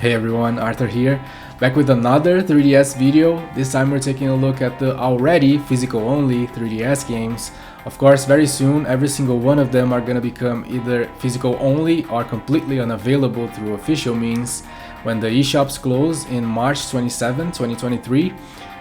Hey everyone, Arthur here, back with another 3DS video. This time we're taking a look at the already physical-only 3DS games. Of course, very soon, every single one of them are gonna become either physical-only or completely unavailable through official means when the eShops close in March 27, 2023.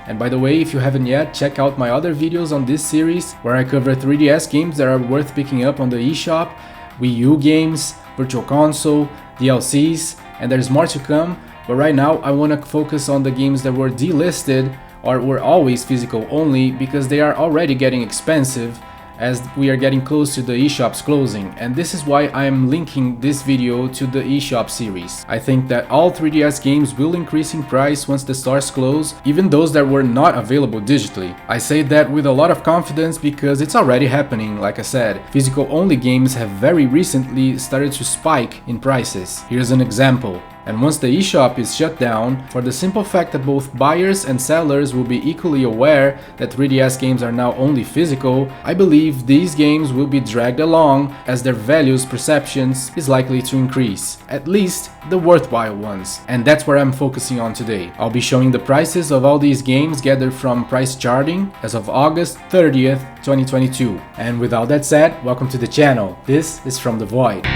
And by the way, if you haven't yet, check out my other videos on this series where I cover 3DS games that are worth picking up on the eShop, Wii U games, Virtual Console, DLCs, and there's more to come, but right now I want to focus on the games that were delisted or were always physical only because they are already getting expensive as we are getting close to the eShop's closing, and this is why I am linking this video to the eShop series. I think that all 3DS games will increase in price once the stores close, even those that were not available digitally. I say that with a lot of confidence because it's already happening. Like I said, physical only games have very recently started to spike in prices. Here's an example. And once the eShop is shut down, for the simple fact that both buyers and sellers will be equally aware that 3DS games are now only physical, I believe these games will be dragged along as their values perceptions is likely to increase, at least the worthwhile ones. And that's where I'm focusing on today. I'll be showing the prices of all these games gathered from Price Charting as of August 30th, 2022. And with all that said, welcome to the channel. This is From the Void.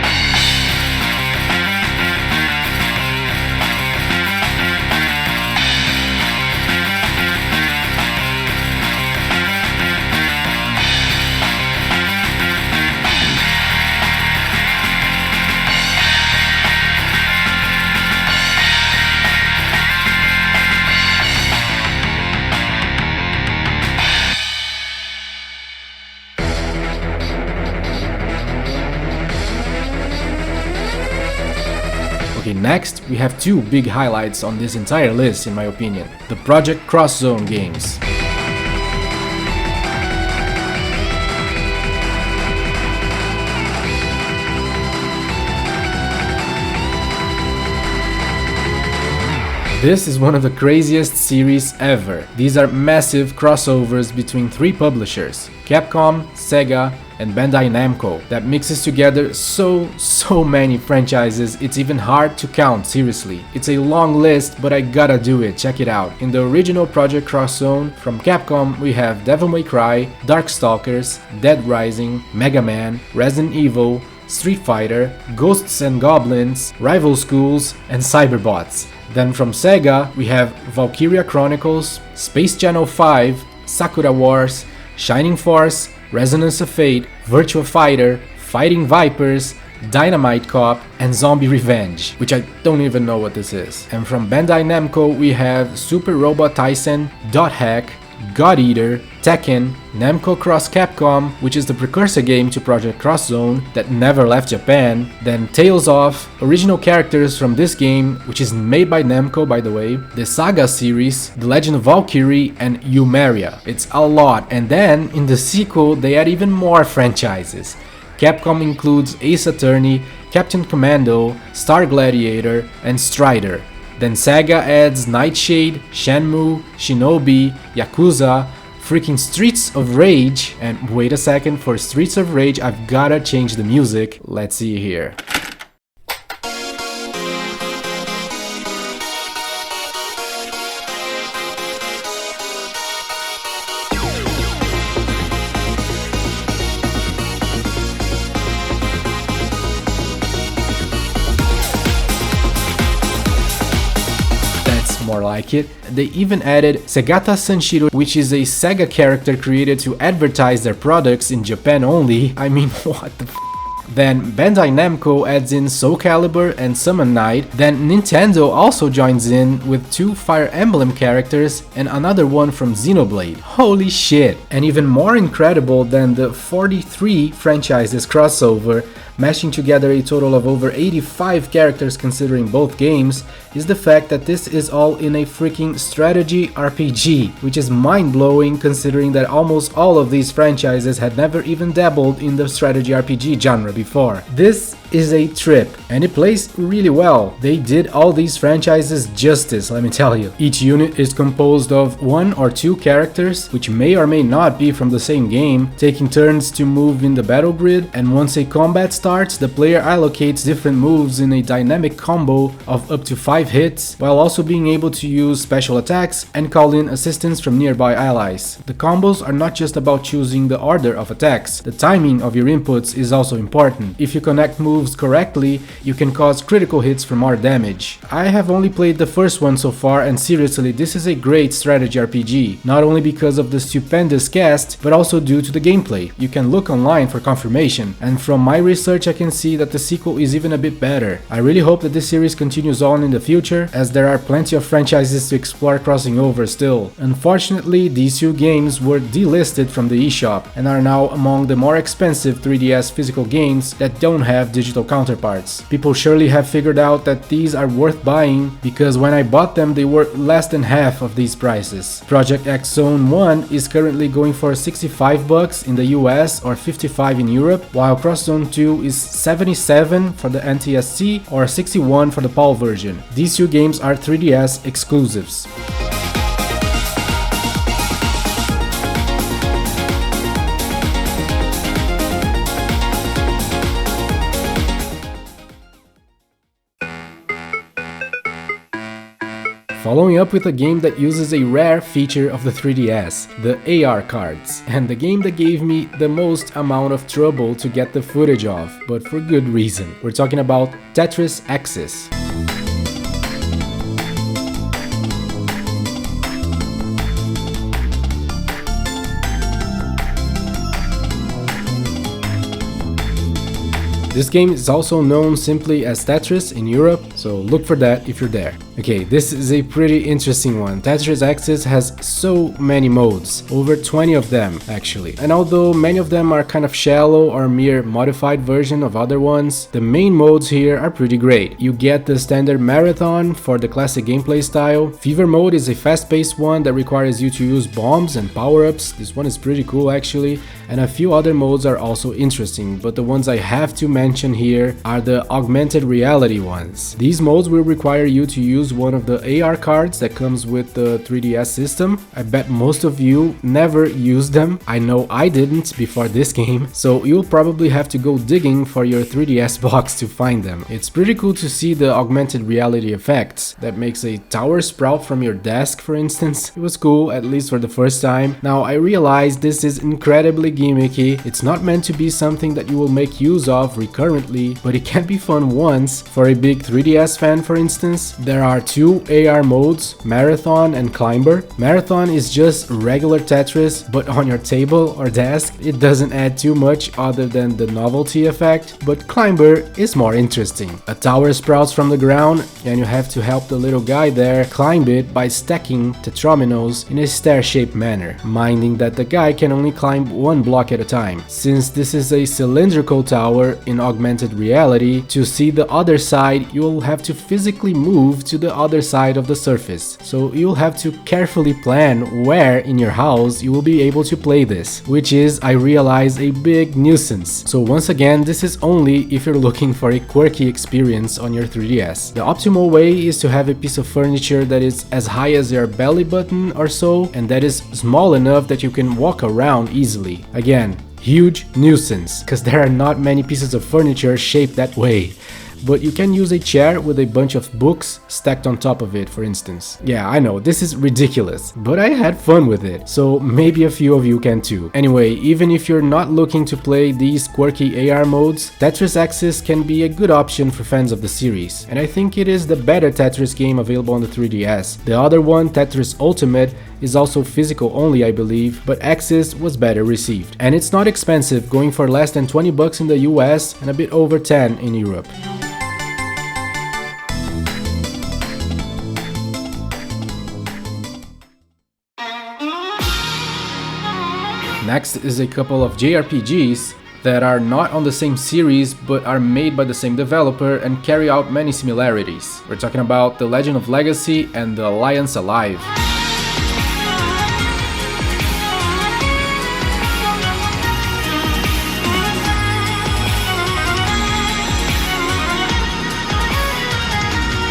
Okay, next we have two big highlights on this entire list in my opinion, the Project Cross Zone games. This is one of the craziest series ever. These are massive crossovers between three publishers, Capcom, Sega, and Bandai Namco, that mixes together so many franchises it's even hard to count, seriously. It's a long list, but I gotta do it, check it out. In the original Project Cross Zone, from Capcom we have Devil May Cry, Darkstalkers, Dead Rising, Mega Man, Resident Evil, Street Fighter, Ghosts and Goblins, Rival Schools, and Cyberbots. Then from Sega we have Valkyria Chronicles, Space Channel 5, Sakura Wars, Shining Force, Resonance of Fate, Virtua Fighter, Fighting Vipers, Dynamite Cop, and Zombie Revenge, which I don't even know what this is. And from Bandai Namco we have Super Robot Tyson, Dot Hack, God Eater, Tekken, Namco Cross Capcom, which is the precursor game to Project Cross Zone that never left Japan, then Tales of, original characters from this game, which is made by Namco by the way, the Saga series, The Legend of Valkyrie, and Eumeria. It's a lot, and then in the sequel they add even more franchises. Capcom includes Ace Attorney, Captain Commando, Star Gladiator, and Strider. Then Sega adds Nightshade, Shenmue, Shinobi, Yakuza, freaking Streets of Rage, and wait a second, for Streets of Rage I've gotta change the music. Let's see here. More like it. They even added Segata Sanshiro, which is a Sega character created to advertise their products in Japan only. I mean, what the f***? Then Bandai Namco adds in Soul Calibur and Summon Knight. Then Nintendo also joins in with two Fire Emblem characters and another one from Xenoblade. Holy shit! And even more incredible than the 43 franchises crossover, mashing together a total of over 85 characters considering both games, is the fact that this is all in a freaking strategy RPG, which is mind-blowing considering that almost all of these franchises had never even dabbled in the strategy RPG genre before. This is a trip, and it plays really well. They did all these franchises justice, let me tell you. Each unit is composed of one or two characters, which may or may not be from the same game, taking turns to move in the battle grid, and once a combat starts, starts, the player allocates different moves in a dynamic combo of up to 5 hits, while also being able to use special attacks and call in assistance from nearby allies. The combos are not just about choosing the order of attacks, the timing of your inputs is also important. If you connect moves correctly, you can cause critical hits for more damage. I have only played the first one so far, and seriously, this is a great strategy RPG, not only because of the stupendous cast, but also due to the gameplay. You can look online for confirmation, and from my research I can see that the sequel is even a bit better. I really hope that this series continues on in the future, as there are plenty of franchises to explore crossing over still. Unfortunately, these two games were delisted from the eShop, and are now among the more expensive 3DS physical games that don't have digital counterparts. People surely have figured out that these are worth buying, because when I bought them they were less than half of these prices. Project X Zone 1 is currently going for $65 in the US or $55 in Europe, while Cross Zone 2 is $77 for the NTSC or $61 for the PAL version. These two games are 3DS exclusives. Following up with a game that uses a rare feature of the 3DS, the AR cards, and the game that gave me the most amount of trouble to get the footage of, but for good reason. We're talking about Tetris Axis. This game is also known simply as Tetris in Europe, so look for that if you're there. Okay, this is a pretty interesting one. Tetris Axis has so many modes, over 20 of them actually. And although many of them are kind of shallow or mere modified version of other ones, the main modes here are pretty great. You get the standard marathon for the classic gameplay style. Fever mode is a fast-paced one that requires you to use bombs and power-ups. This one is pretty cool actually. And a few other modes are also interesting, but the ones I have to mention here are the augmented reality ones. These modes will require you to use one of the AR cards that comes with the 3DS system. I bet most of you never used them. I know I didn't before this game, so you'll probably have to go digging for your 3DS box to find them. It's pretty cool to see the augmented reality effects that makes a tower sprout from your desk, for instance. It was cool, at least for the first time. Now I realize this is incredibly gimmicky. It's not meant to be something that you will make use of recurrently, but it can be fun once. For a big 3DS fan, for instance, there are two AR modes, Marathon and Climber. Marathon is just regular Tetris, but on your table or desk. It doesn't add too much other than the novelty effect, but Climber is more interesting. A tower sprouts from the ground, and you have to help the little guy there climb it by stacking tetrominos in a stair-shaped manner, minding that the guy can only climb one block at a time. Since this is a cylindrical tower in augmented reality, to see the other side you'll have to physically move to the other side of the surface, so you'll have to carefully plan where in your house you will be able to play this, which is, I realize, a big nuisance. So once again, this is only if you're looking for a quirky experience on your 3DS. The optimal way is to have a piece of furniture that is as high as your belly button or so, and that is small enough that you can walk around easily. Again, huge nuisance, because there are not many pieces of furniture shaped that way. But you can use a chair with a bunch of books stacked on top of it, for instance. Yeah, I know, this is ridiculous, but I had fun with it, so maybe a few of you can too. Anyway, even if you're not looking to play these quirky AR modes, Tetris Axis can be a good option for fans of the series, and I think it is the better Tetris game available on the 3DS. The other one, Tetris Ultimate, is also physical only, I believe, but Axis was better received. And it's not expensive, going for less than $20 in the US and a bit over 10 in Europe. Next is a couple of JRPGs that are not on the same series but are made by the same developer and carry out many similarities. We're talking about The Legend of Legacy and The Alliance Alive.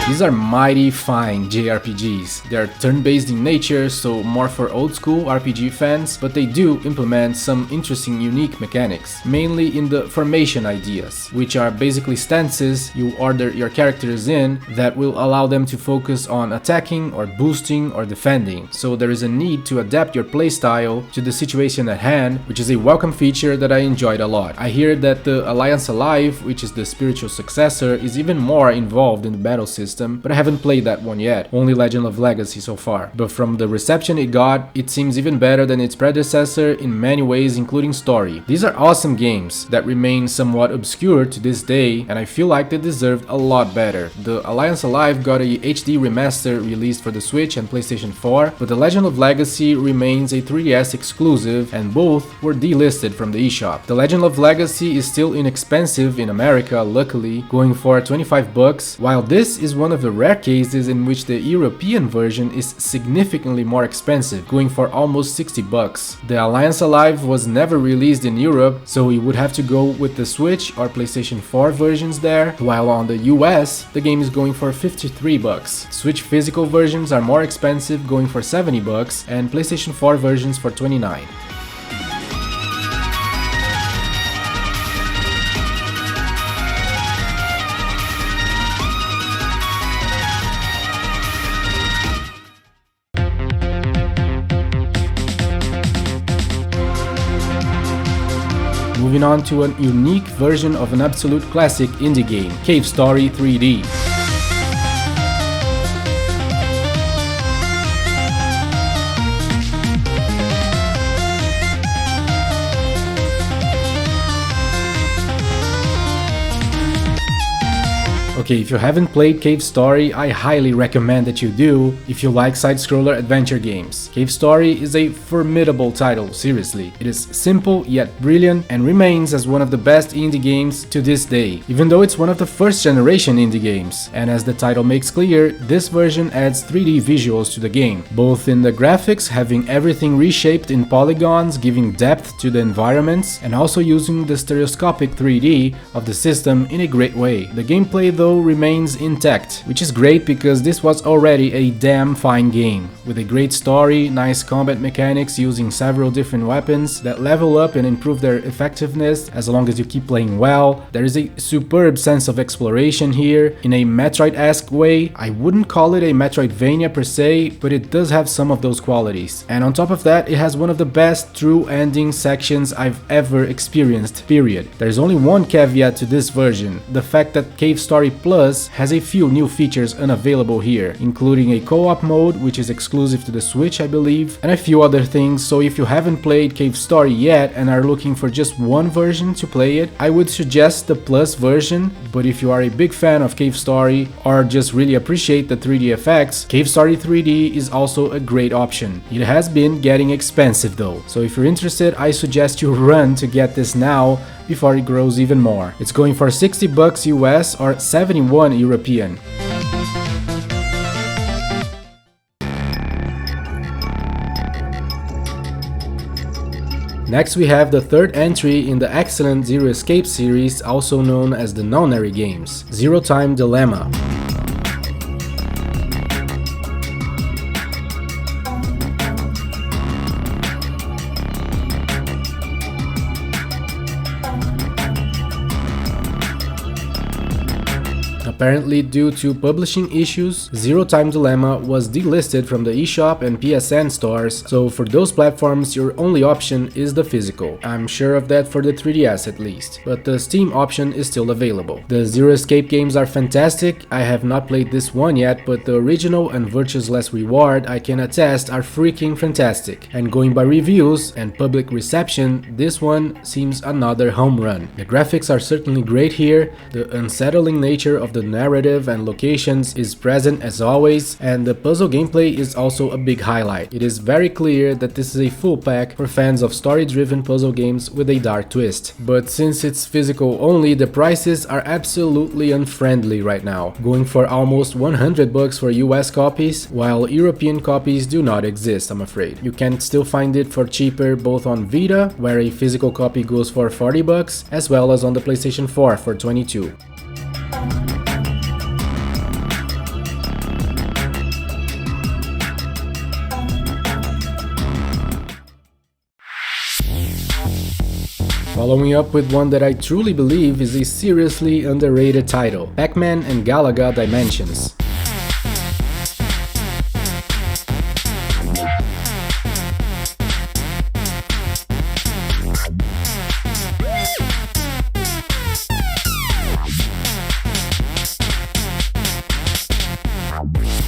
These are mighty fine JRPGs. They are turn-based in nature, so more for old-school RPG fans, but they do implement some interesting unique mechanics, mainly in the formation ideas, which are basically stances you order your characters in that will allow them to focus on attacking or boosting or defending. So there is a need to adapt your playstyle to the situation at hand, which is a welcome feature that I enjoyed a lot. I hear that the Alliance Alive, which is the spiritual successor, is even more involved in the battle system, but I haven't played that one yet, only Legend of Legacy so far. But from the reception it got, it seems even better than its predecessor in many ways, including story. These are awesome games that remain somewhat obscure to this day, and I feel like they deserved a lot better. The Alliance Alive got a HD remaster released for the Switch and PlayStation 4, but the Legend of Legacy remains a 3DS exclusive, and both were delisted from the eShop. The Legend of Legacy is still inexpensive in America, luckily, going for 25 bucks, while this is one of the rare cases in which the European version is significantly more expensive, going for almost 60 bucks. The Alliance Alive was never released in Europe, so you would have to go with the Switch or PlayStation 4 versions there, while on the US, the game is going for 53 bucks. Switch physical versions are more expensive, going for 70 bucks, and PlayStation 4 versions for 29. Moving on to a unique version of an absolute classic indie game, Cave Story 3D. Okay, if you haven't played Cave Story, I highly recommend that you do if you like side-scroller adventure games. Cave Story is a formidable title, seriously. It is simple yet brilliant and remains as one of the best indie games to this day, even though it's one of the first generation indie games. And as the title makes clear, this version adds 3D visuals to the game, both in the graphics, having everything reshaped in polygons, giving depth to the environments, and also using the stereoscopic 3D of the system in a great way. The gameplay though remains intact, which is great because this was already a damn fine game, with a great story, nice combat mechanics using several different weapons that level up and improve their effectiveness as long as you keep playing well. There is a superb sense of exploration here, in a Metroid-esque way. I wouldn't call it a Metroidvania per se, but it does have some of those qualities. And on top of that, it has one of the best true ending sections I've ever experienced, period. There's only one caveat to this version, the fact that Cave Story Plus has a few new features unavailable here, including a co-op mode which is exclusive to the Switch, I believe, and a few other things. So if you haven't played Cave Story yet and are looking for just one version to play it, I would suggest the Plus version, but if you are a big fan of Cave Story or just really appreciate the 3D effects, Cave Story 3D is also a great option. It has been getting expensive though, so if you're interested, I suggest you run to get this now before it grows even more. It's going for 60 bucks US or 71 European. Next we have the third entry in the excellent Zero Escape series, also known as the Nonary games, Zero Time Dilemma. Apparently, due to publishing issues, Zero Time Dilemma was delisted from the eShop and PSN stores, so for those platforms your only option is the physical. I'm sure of that for the 3DS at least, but the Steam option is still available. The Zero Escape games are fantastic. I have not played this one yet, but the original and Virtue's Last Reward, I can attest, are freaking fantastic. And going by reviews and public reception, this one seems another home run. The graphics are certainly great here, the unsettling nature of the narrative and locations is present as always, and the puzzle gameplay is also a big highlight. It is very clear that this is a full pack for fans of story-driven puzzle games with a dark twist. But since it's physical only, the prices are absolutely unfriendly right now, going for almost 100 bucks for US copies, while European copies do not exist, I'm afraid. You can still find it for cheaper both on Vita, where a physical copy goes for 40 bucks, as well as on the PlayStation 4 for 22. Following up with one that I truly believe is a seriously underrated title, Pac-Man and Galaga Dimensions.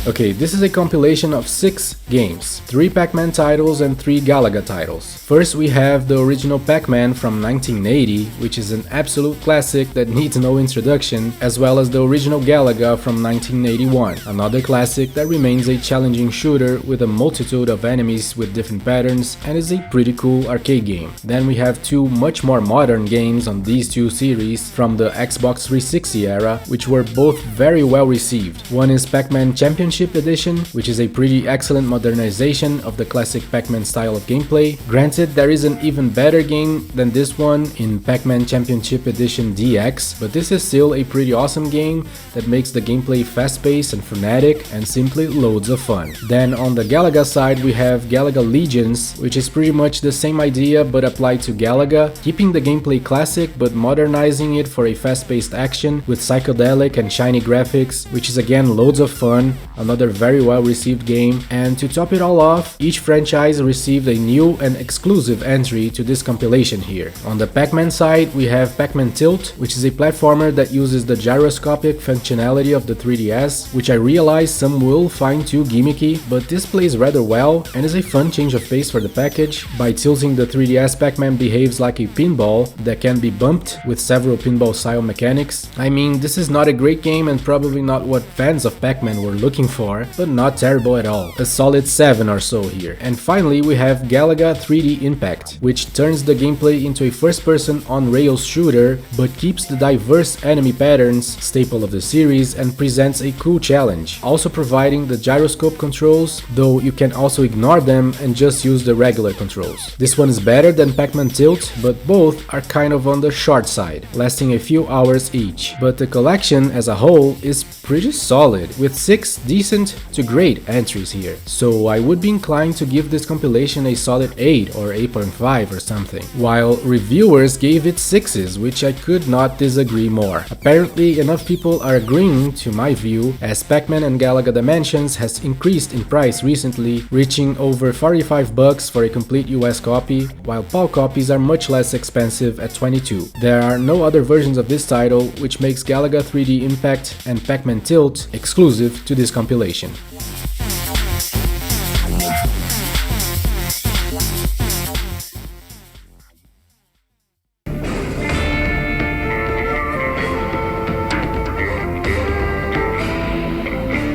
Okay, this is a compilation of 6 games, 3 Pac-Man titles and 3 Galaga titles. First we have the original Pac-Man from 1980, which is an absolute classic that needs no introduction, as well as the original Galaga from 1981, another classic that remains a challenging shooter with a multitude of enemies with different patterns and is a pretty cool arcade game. Then we have 2 much more modern games on these 2 series from the Xbox 360 era, which were both very well received. One is Pac-Man Championship Edition, which is a pretty excellent modernization of the classic Pac-Man style of gameplay. Granted, there is an even better game than this one in Pac-Man Championship Edition DX, but this is still a pretty awesome game that makes the gameplay fast-paced and frenetic and simply loads of fun. Then on the Galaga side we have Galaga Legions, which is pretty much the same idea but applied to Galaga, keeping the gameplay classic but modernizing it for a fast-paced action with psychedelic and shiny graphics, which is again loads of fun. Another very well received game, and to top it all off, each franchise received a new and exclusive entry to this compilation here. On the Pac-Man side we have Pac-Man Tilt, which is a platformer that uses the gyroscopic functionality of the 3DS, which I realize some will find too gimmicky, but this plays rather well and is a fun change of pace for the package. By tilting the 3DS, Pac-Man behaves like a pinball that can be bumped with several pinball style mechanics. I mean, this is not a great game and probably not what fans of Pac-Man were looking for, but not terrible at all. A solid 7 or so here. And finally we have Galaga 3D Impact, which turns the gameplay into a first-person on-rails shooter, but keeps the diverse enemy patterns, staple of the series, and presents a cool challenge, also providing the gyroscope controls, though you can also ignore them and just use the regular controls. This one is better than Pac-Man Tilt, but both are kind of on the short side, lasting a few hours each. But the collection as a whole is pretty solid, with 6 decent to great entries here, so I would be inclined to give this compilation a solid 8 or 8.5 or something, while reviewers gave it 6s, which I could not disagree more. Apparently enough people are agreeing to my view, as Pac-Man and Galaga Dimensions has increased in price recently, reaching over $45 for a complete US copy, while PAL copies are much less expensive at $22. There are no other versions of this title, which makes Galaga 3D Impact and Pac-Man Tilt exclusive to this compilation.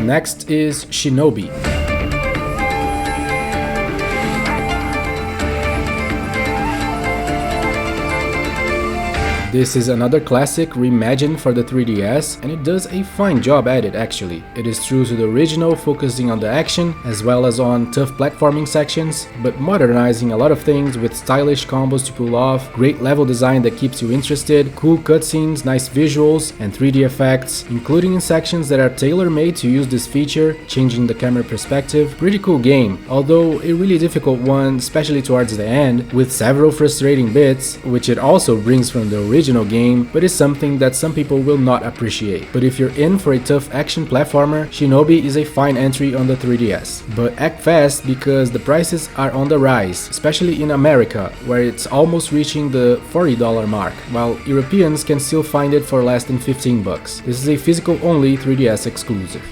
Next is Shinobi. This is another classic reimagined for the 3DS, and it does a fine job at it actually. It is true to the original, focusing on the action as well as on tough platforming sections, but modernizing a lot of things with stylish combos to pull off, great level design that keeps you interested, cool cutscenes, nice visuals, and 3D effects, including in sections that are tailor-made to use this feature, changing the camera perspective. Pretty cool game, although a really difficult one, especially towards the end, with several frustrating bits, which it also brings from the original game, but is something that some people will not appreciate. But if you're in for a tough action platformer, Shinobi is a fine entry on the 3DS. But act fast because the prices are on the rise, especially in America, where it's almost reaching the $40 mark, while Europeans can still find it for less than $15. This is a physical only 3DS exclusive.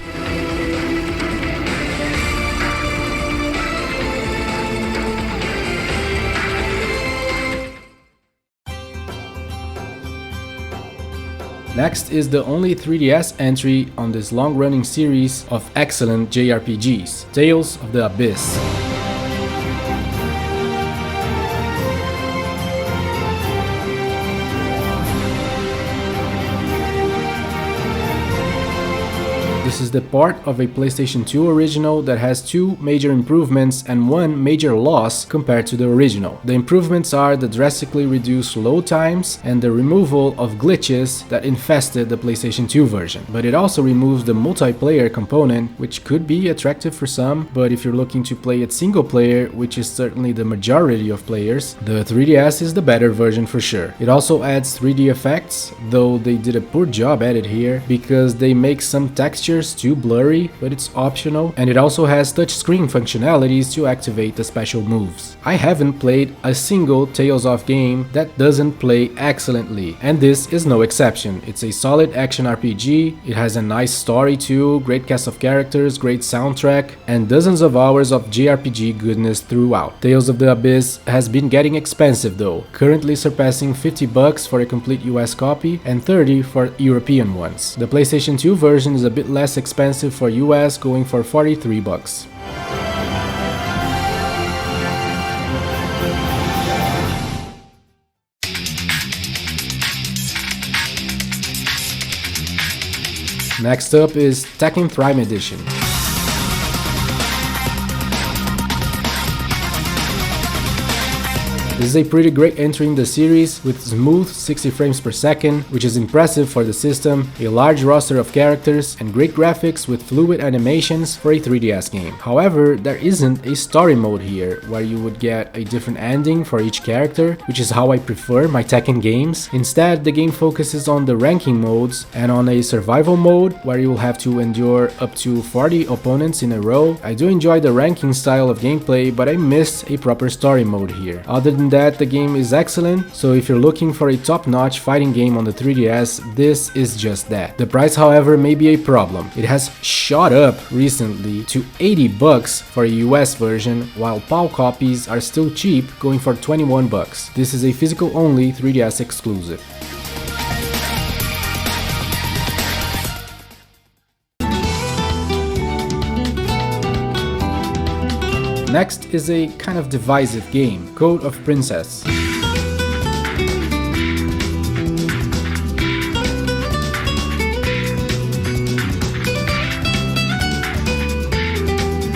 Next is the only 3DS entry on this long-running series of excellent JRPGs, Tales of the Abyss. The This is the part of a PlayStation 2 original that has two major improvements and one major loss compared to the original. The improvements are the drastically reduced load times and the removal of glitches that infested the PlayStation 2 version. But it also removes the multiplayer component, which could be attractive for some, but if you're looking to play it single player, which is certainly the majority of players, the 3DS is the better version for sure. It also adds 3D effects, though they did a poor job at it here because they make some textures too blurry, but it's optional, and it also has touchscreen functionalities to activate the special moves. I haven't played a single Tales of game that doesn't play excellently, and this is no exception. It's a solid action RPG, it has a nice story too, great cast of characters, great soundtrack, and dozens of hours of JRPG goodness throughout. Tales of the Abyss has been getting expensive though, currently surpassing $50 for a complete US copy and $30 for European ones. The PlayStation 2 version is a bit less expensive for US, going for $43. Next up is Tekken Edition. This is a pretty great entry in the series with smooth 60 frames per second, which is impressive for the system, a large roster of characters, and great graphics with fluid animations for a 3DS game. However, there isn't a story mode here, where you would get a different ending for each character, which is how I prefer my Tekken games. Instead, the game focuses on the ranking modes and on a survival mode, where you will have to endure up to 40 opponents in a row. I do enjoy the ranking style of gameplay, but I missed a proper story mode here. Other than that, the game is excellent, so if you're looking for a top-notch fighting game on the 3DS, this is just that. The price, however, may be a problem. It has shot up recently to $80 for a US version, while PAL copies are still cheap, going for $21. This is a physical-only 3DS exclusive. Next is a kind of divisive game, Code of Princess.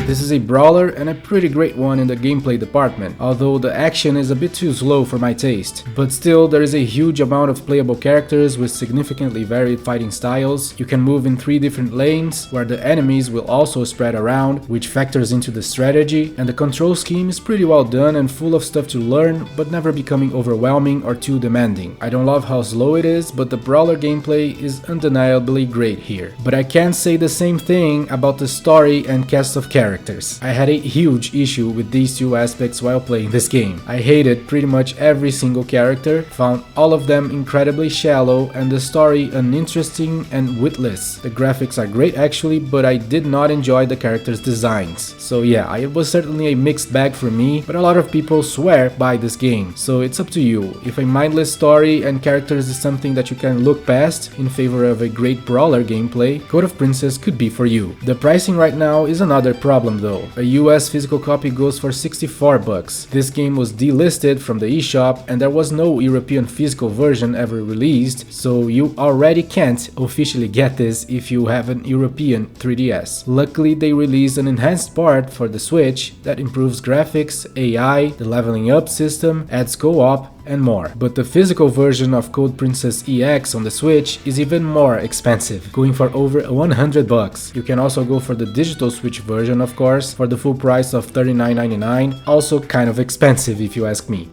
This is a brawler and a pretty great one in the gameplay department, although the action is a bit too slow for my taste. But still, there is a huge amount of playable characters with significantly varied fighting styles. You can move in 3 different lanes, where the enemies will also spread around, which factors into the strategy, and the control scheme is pretty well done and full of stuff to learn, but never becoming overwhelming or too demanding. I don't love how slow it is, but the brawler gameplay is undeniably great here. But I can't say the same thing about the story and cast of characters. I had a huge issue with these two aspects while playing this game. I hated pretty much every single character, found all of them incredibly shallow, and the story uninteresting and witless. The graphics are great actually, but I did not enjoy the characters' designs. So yeah, it was certainly a mixed bag for me, but a lot of people swear by this game, so it's up to you. If a mindless story and characters is something that you can look past in favor of a great brawler gameplay, Code of Princess could be for you. The pricing right now is another problem though. A US physical copy goes for $64. This game was delisted from the eShop and there was no European physical version ever released, so you already can't officially get this if you have an European 3DS. Luckily, they released an enhanced part for the Switch that improves graphics, AI, the leveling up system, adds co-op, and more. But the physical version of Code Princess EX on the Switch is even more expensive, going for over $100. You can also go for the digital Switch version, of course, for the full price of $39.99, also kind of expensive if you ask me.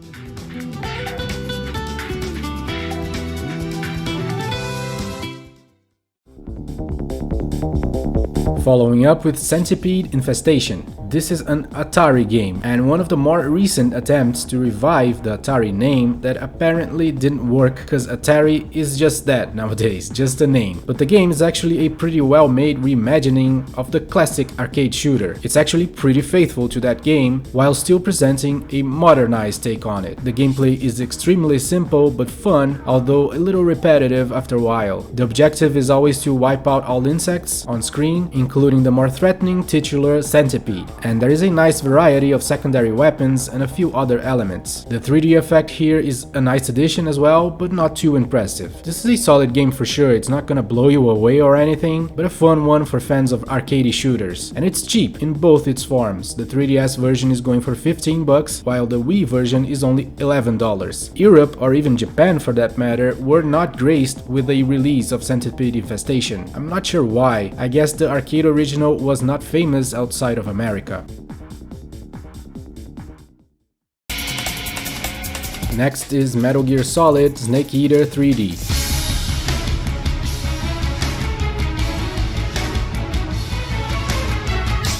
Following up with Centipede Infestation. This is an Atari game, and one of the more recent attempts to revive the Atari name that apparently didn't work because Atari is just that nowadays, just a name. But the game is actually a pretty well made reimagining of the classic arcade shooter. It's actually pretty faithful to that game while still presenting a modernized take on it. The gameplay is extremely simple but fun, although a little repetitive after a while. The objective is always to wipe out all insects on screen, including the more threatening titular Centipede. and there is a nice variety of secondary weapons and a few other elements. The 3D effect here is a nice addition as well, but not too impressive. This is a solid game for sure, it's not gonna blow you away or anything, but a fun one for fans of arcade shooters. And it's cheap in both its forms. The 3DS version is going for 15 bucks, while the Wii version is only $11. Europe, or even Japan for that matter, were not graced with a release of Centipede Infestation. I'm not sure why, I guess the arcade original was not famous outside of America. Next is Metal Gear Solid Snake Eater 3D.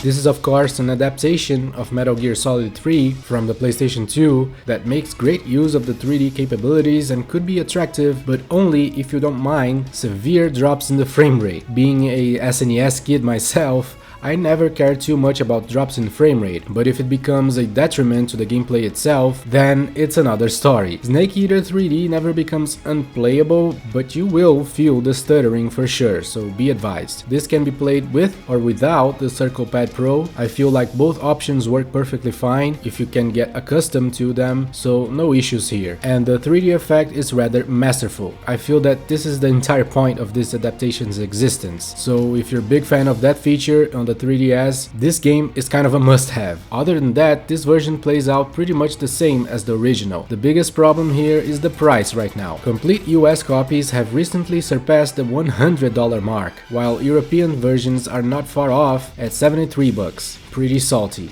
This is of course an adaptation of Metal Gear Solid 3 from the PlayStation 2 that makes great use of the 3D capabilities and could be attractive, but only if you don't mind severe drops in the frame rate. Being a SNES kid myself, I never cared too much about drops in frame rate, but if it becomes a detriment to the gameplay itself, then it's another story. Snake Eater 3D never becomes unplayable, but you will feel the stuttering for sure, so be advised. This can be played with or without the Circle Pad Pro. I feel like both options work perfectly fine if you can get accustomed to them, so no issues here. And the 3D effect is rather masterful. I feel that this is the entire point of this adaptation's existence, so if you're a big fan of that feature on the 3DS, this game is kind of a must-have. Other than that, this version plays out pretty much the same as the original. The biggest problem here is the price right now. Complete US copies have recently surpassed the $100 mark, while European versions are not far off at 73 bucks. Pretty salty.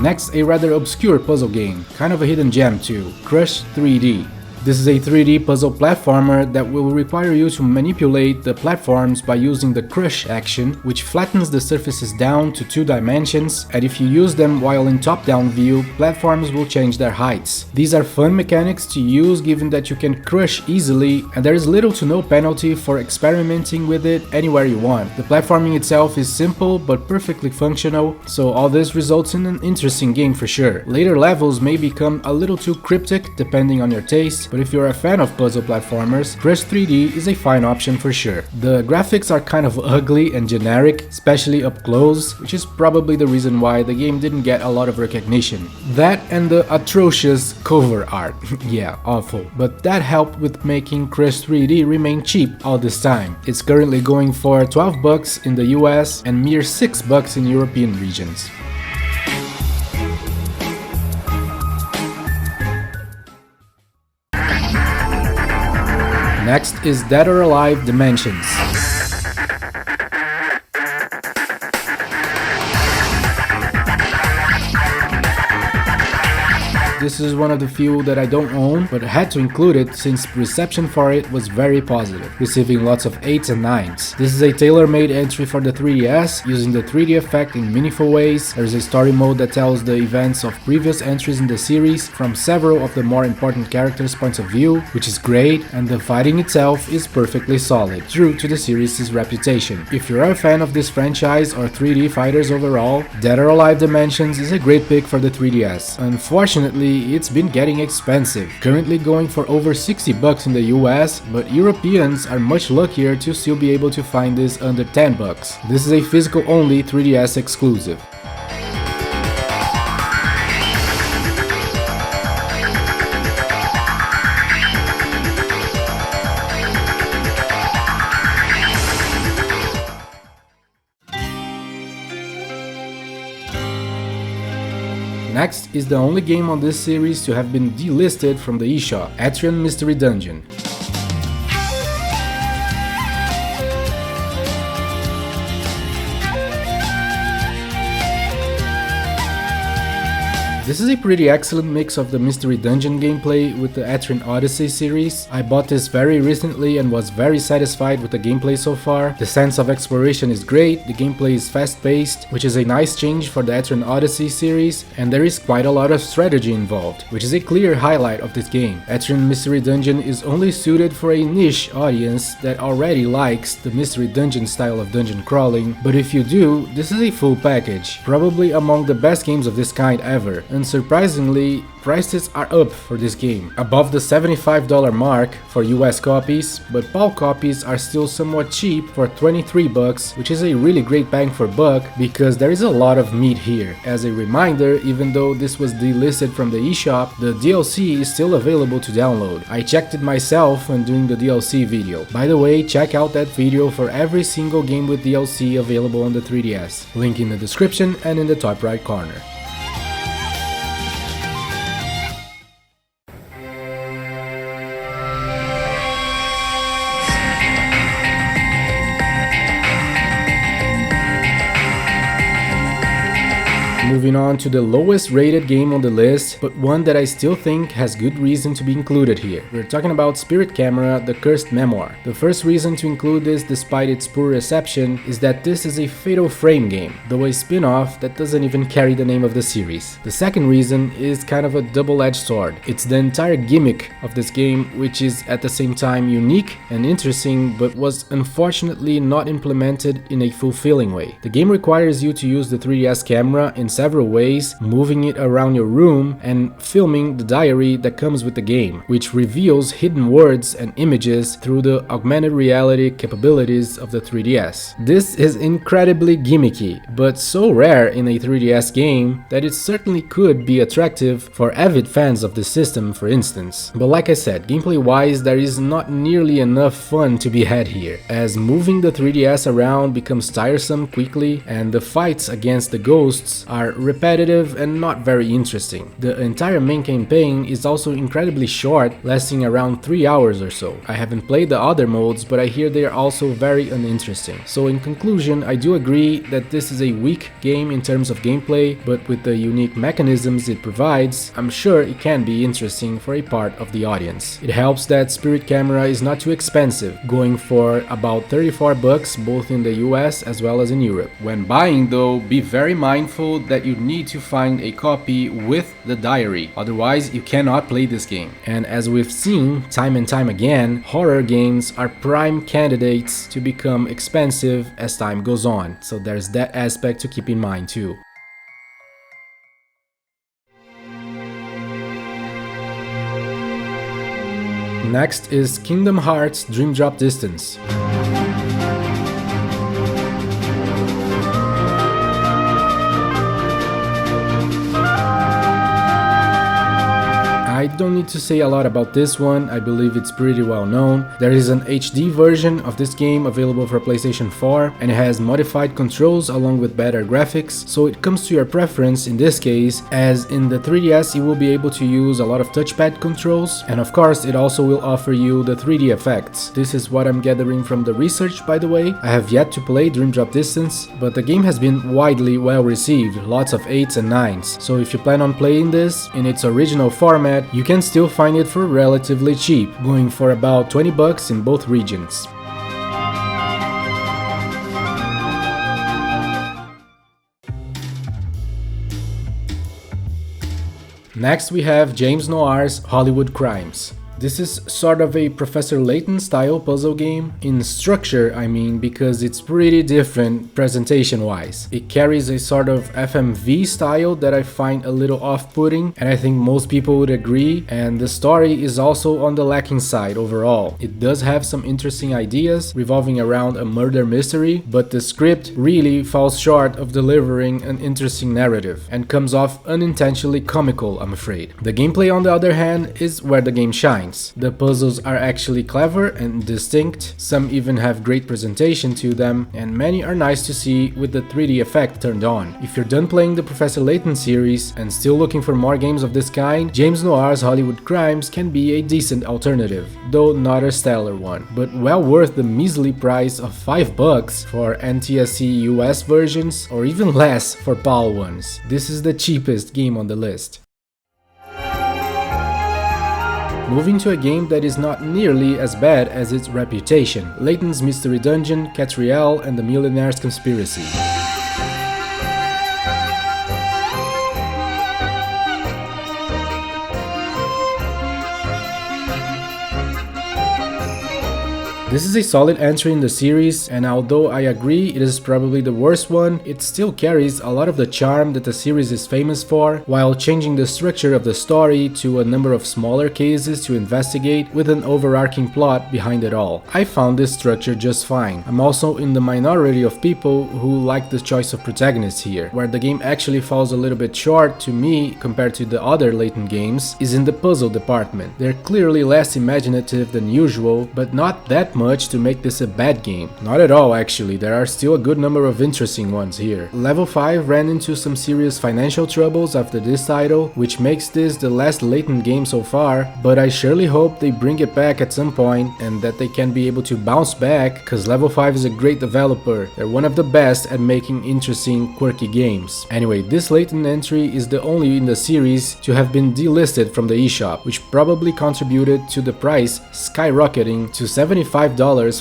Next, a rather obscure puzzle game, kind of a hidden gem too, Crush 3D. This is a 3D puzzle platformer that will require you to manipulate the platforms by using the crush action, which flattens the surfaces down to 2 dimensions, and if you use them while in top-down view, platforms will change their heights. These are fun mechanics to use given that you can crush easily, and there is little to no penalty for experimenting with it anywhere you want. The platforming itself is simple but perfectly functional, so all this results in an interesting game for sure. Later levels may become a little too cryptic depending on your taste, but if you're a fan of puzzle platformers, Crush 3D is a fine option for sure. The graphics are kind of ugly and generic, especially up close, which is probably the reason why the game didn't get a lot of recognition. That and the atrocious cover art. Yeah, awful. But that helped with making Crush 3D remain cheap all this time. It's currently going for 12 bucks in the US and mere 6 bucks in European regions. Next is Dead or Alive Dimensions. This is one of the few that I don't own, but had to include it since reception for it was very positive, receiving lots of 8s and 9s. This is a tailor-made entry for the 3DS, using the 3D effect in meaningful ways. There's a story mode that tells the events of previous entries in the series from several of the more important characters' points of view, which is great, and the fighting itself is perfectly solid, true to the series' reputation. If you're a fan of this franchise or 3D fighters overall, Dead or Alive Dimensions is a great pick for the 3DS. Unfortunately, it's been getting expensive, currently going for over 60 bucks in the US, but Europeans are much luckier to still be able to find this under 10 bucks. This is a physical only 3DS exclusive. Next is the only game on this series to have been delisted from the eShop, Etrian Mystery Dungeon. This is a pretty excellent mix of the mystery dungeon gameplay with the Etrian Odyssey series. I bought this very recently and was very satisfied with the gameplay so far. The sense of exploration is great, the gameplay is fast-paced, which is a nice change for the Etrian Odyssey series, and there is quite a lot of strategy involved, which is a clear highlight of this game. Etrian Mystery Dungeon is only suited for a niche audience that already likes the mystery dungeon style of dungeon crawling, but if you do, this is a full package, probably among the best games of this kind ever. Unsurprisingly, prices are up for this game, above the $75 mark for US copies, but PAL copies are still somewhat cheap for 23 bucks, which is a really great bang for buck because there is a lot of meat here. As a reminder, even though this was delisted from the eShop, the DLC is still available to download. I checked it myself when doing the DLC video. By the way, check out that video for every single game with DLC available on the 3DS. Link in the description and in the top right corner. Moving on to the lowest rated game on the list, but one that I still think has good reason to be included here. We're talking about Spirit Camera, The Cursed Memoir. The first reason to include this despite its poor reception is that this is a Fatal Frame game, though a spin-off that doesn't even carry the name of the series. The second reason is kind of a double-edged sword. It's the entire gimmick of this game, which is at the same time unique and interesting, but was unfortunately not implemented in a fulfilling way. The game requires you to use the 3DS camera in several ways, moving it around your room and filming the diary that comes with the game, which reveals hidden words and images through the augmented reality capabilities of the 3DS. This is incredibly gimmicky, but so rare in a 3DS game that it certainly could be attractive for avid fans of the system, for instance. But like I said, gameplay-wise, there is not nearly enough fun to be had here, as moving the 3DS around becomes tiresome quickly and the fights against the ghosts are repetitive and not very interesting. The entire main campaign is also incredibly short, lasting around 3 hours or so. I haven't played the other modes, but I hear they are also very uninteresting. So in conclusion, I do agree that this is a weak game in terms of gameplay, but with the unique mechanisms it provides, I'm sure it can be interesting for a part of the audience. It helps that Spirit Camera is not too expensive, going for about 34 bucks both in the US as well as in Europe. When buying though, be very mindful that you need to find a copy with the diary, otherwise you cannot play this game. And as we've seen time and time again, horror games are prime candidates to become expensive as time goes on, so there's that aspect to keep in mind too. Next is Kingdom Hearts Dream Drop Distance. I don't need to say a lot about this one, I believe it's pretty well known. There is an HD version of this game available for PlayStation 4 and it has modified controls along with better graphics, so it comes to your preference in this case, as in the 3DS you will be able to use a lot of touchpad controls, and of course it also will offer you the 3D effects. This is what I'm gathering from the research, by the way. I have yet to play Dream Drop Distance, but the game has been widely well received, lots of 8s and 9s, so if you plan on playing this in its original format, you can still find it for relatively cheap, going for about 20 bucks in both regions. Next we have James Noir's Hollywood Crimes. This is sort of a Professor Layton style puzzle game, in structure I mean, because it's pretty different presentation wise. It carries a sort of FMV style that I find a little off-putting, and I think most people would agree, and the story is also on the lacking side overall. It does have some interesting ideas revolving around a murder mystery, but the script really falls short of delivering an interesting narrative, and comes off unintentionally comical, I'm afraid. The gameplay on the other hand is where the game shines. designs. The puzzles are actually clever and distinct, some even have great presentation to them, and many are nice to see with the 3D effect turned on. If you're done playing the Professor Layton series and still looking for more games of this kind, James Noir's Hollywood Crimes can be a decent alternative, though not a stellar one, but well worth the measly price of $5 for NTSC US versions, or even less for PAL ones. This is the cheapest game on the list. Moving to a game that is not nearly as bad as its reputation, Layton's Mystery Dungeon, Catriel and the Millionaire's Conspiracy. This is a solid entry in the series, and although I agree it is probably the worst one, it still carries a lot of the charm that the series is famous for, while changing the structure of the story to a number of smaller cases to investigate with an overarching plot behind it all. I found this structure just fine. I'm also in the minority of people who like the choice of protagonists here. Where the game actually falls a little bit short to me compared to the other Layton games is in the puzzle department. They're clearly less imaginative than usual, but not that much to make this a bad game. Not at all actually, there are still a good number of interesting ones here. Level 5 ran into some serious financial troubles after this title, which makes this the last Layton game so far, but I surely hope they bring it back at some point and that they can be able to bounce back, cause Level 5 is a great developer. They're one of the best at making interesting, quirky games. Anyway, this Layton entry is the only in the series to have been delisted from the eShop, which probably contributed to the price skyrocketing to $75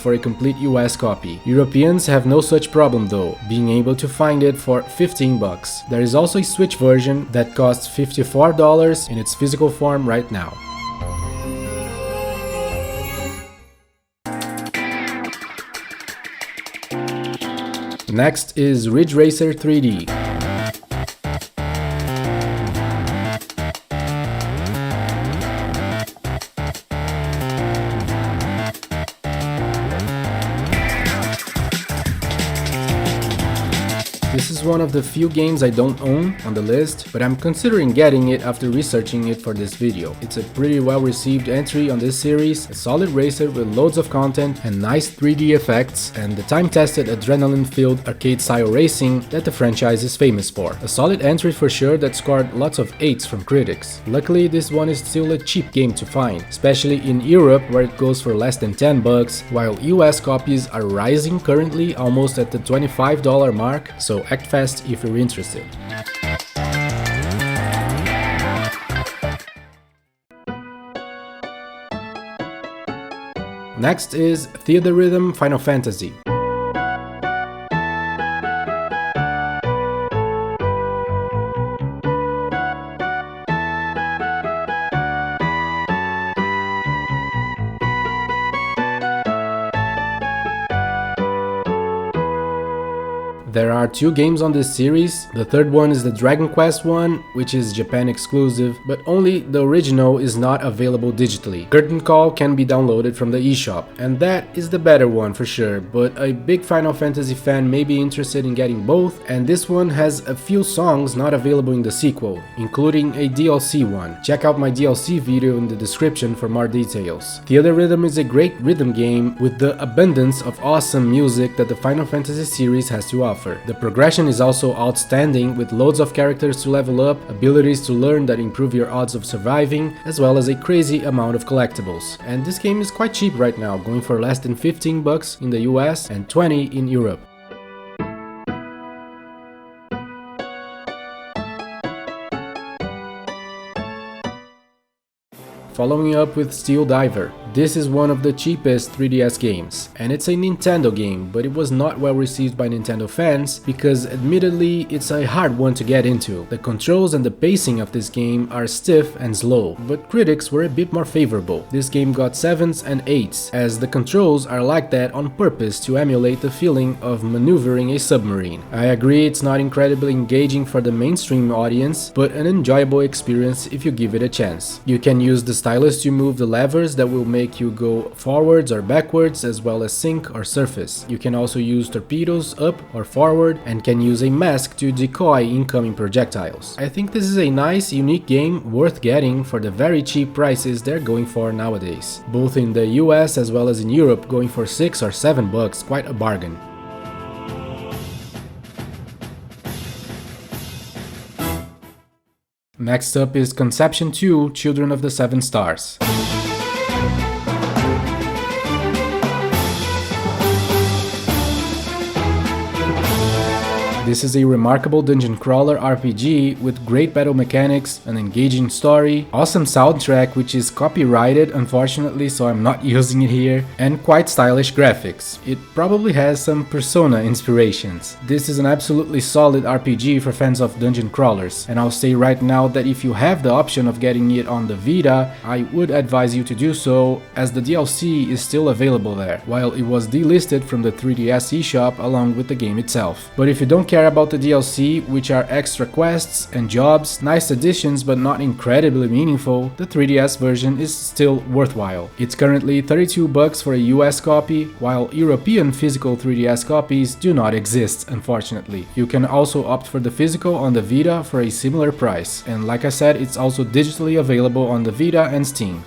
for a complete US copy. Europeans have no such problem though, being able to find it for $15. There is also a Switch version that costs $54 in its physical form right now. Next is Ridge Racer 3D. This is one of the few games I don't own on the list, but I'm considering getting it after researching it for this video. It's a pretty well received entry on this series, a solid racer with loads of content and nice 3D effects, and the time-tested adrenaline-filled arcade-style racing that the franchise is famous for. A solid entry for sure that scored lots of 8s from critics. Luckily, this one is still a cheap game to find, especially in Europe where it goes for less than $10, while US copies are rising currently almost at the $25 mark, so act fast if you're interested. Next is Theatrhythm Final Fantasy. There are 2 games on this series. The third one is the Dragon Quest one, which is Japan exclusive, but only the original is not available digitally. Curtain Call can be downloaded from the eShop, and that is the better one for sure, but a big Final Fantasy fan may be interested in getting both, and this one has a few songs not available in the sequel, including a DLC one. Check out my DLC video in the description for more details. Theatrhythm is a great rhythm game with the abundance of awesome music that the Final Fantasy series has to offer. The progression is also outstanding, with loads of characters to level up, abilities to learn that improve your odds of surviving, as well as a crazy amount of collectibles. And this game is quite cheap right now, going for less than $15 in the US and $20 in Europe. Following up with Steel Diver. This is one of the cheapest 3DS games, and it's a Nintendo game, but it was not well received by Nintendo fans because admittedly it's a hard one to get into. The controls and the pacing of this game are stiff and slow, but critics were a bit more favorable. This game got 7s and 8s, as the controls are like that on purpose to emulate the feeling of maneuvering a submarine. I agree it's not incredibly engaging for the mainstream audience, but an enjoyable experience if you give it a chance. You can use the stylus to move the levers that will make make you go forwards or backwards, as well as sink or surface. You can also use torpedoes up or forward and can use a mask to decoy incoming projectiles. I think this is a nice, unique game worth getting for the very cheap prices they're going for nowadays. Both in the US as well as in Europe, going for $6 or $7, quite a bargain. Next up is Conception 2: Children of the Seven Stars. This is a remarkable dungeon crawler RPG with great battle mechanics, an engaging story, awesome soundtrack which is copyrighted unfortunately, so I'm not using it here, and quite stylish graphics. It probably has some Persona inspirations. This is an absolutely solid RPG for fans of dungeon crawlers, and I'll say right now that if you have the option of getting it on the Vita, I would advise you to do so, as the DLC is still available there, while it was delisted from the 3DS eShop along with the game itself. But if you don't care about the DLC, which are extra quests and jobs, nice additions but not incredibly meaningful, the 3DS version is still worthwhile. It's currently $32 for a US copy, while European physical 3DS copies do not exist, unfortunately. You can also opt for the physical on the Vita for a similar price, and like I said, it's also digitally available on the Vita and Steam.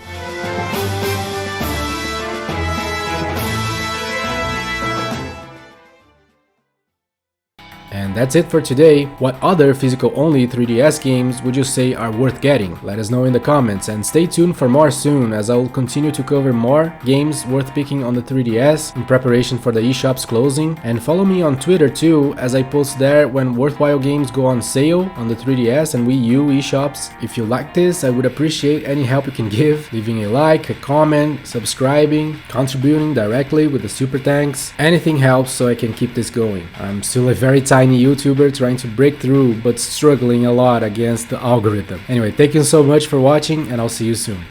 And that's it for today. What other physical-only 3DS games would you say are worth getting? Let us know in the comments, and stay tuned for more soon, as I will continue to cover more games worth picking on the 3DS in preparation for the eShop's closing. And follow me on Twitter too, as I post there when worthwhile games go on sale on the 3DS and Wii U eShops. If you like this, I would appreciate any help you can give, leaving a like, a comment, subscribing, contributing directly with the super thanks. Anything helps so I can keep this going. I'm still a very tiny YouTuber trying to break through but struggling a lot against the algorithm. Anyway, thank you so much for watching, and I'll see you soon.